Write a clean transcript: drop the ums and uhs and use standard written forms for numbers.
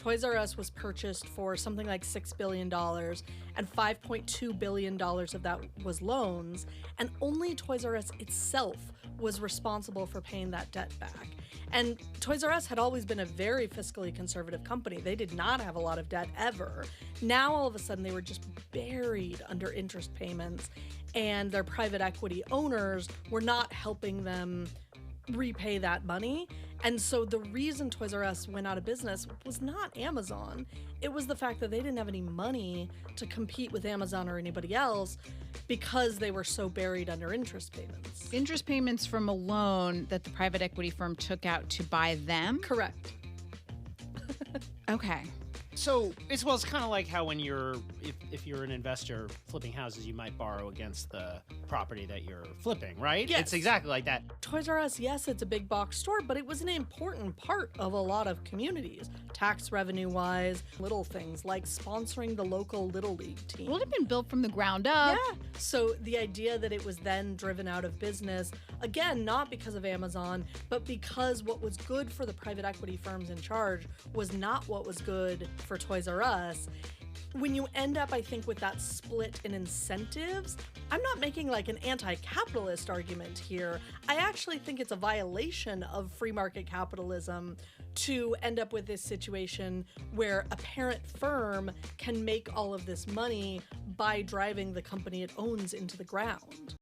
Toys R Us was purchased for something like $6 billion, and $5.2 billion of that was loans, and only Toys R Us itself was responsible for paying that debt back. And Toys R Us had always been a very fiscally conservative company. They did not have a lot of debt ever. Now, all of a sudden, they were just buried under interest payments, and their private equity owners were not helping them repay that money. And so the reason Toys R Us went out of business was not Amazon. It was the fact that they didn't have any money to compete with Amazon or anybody else because they were so buried under interest payments. Interest payments from a loan that the private equity firm took out to buy them? Correct. Okay. So it's kind of like how when if you're an investor flipping houses, you might borrow against the property that you're flipping, right? Yes. It's exactly like that. Toys R Us, yes, it's a big box store, but it was an important part of a lot of communities, tax revenue wise, little things like sponsoring the local Little League team. Well, it had been built from the ground up. Yeah. So the idea that it was then driven out of business, again, not because of Amazon, but because what was good for the private equity firms in charge was not what was good for Toys R Us. When you end up, I think, with that split in incentives, I'm not making like an anti-capitalist argument here. I actually think it's a violation of free market capitalism to end up with this situation where a parent firm can make all of this money by driving the company it owns into the ground.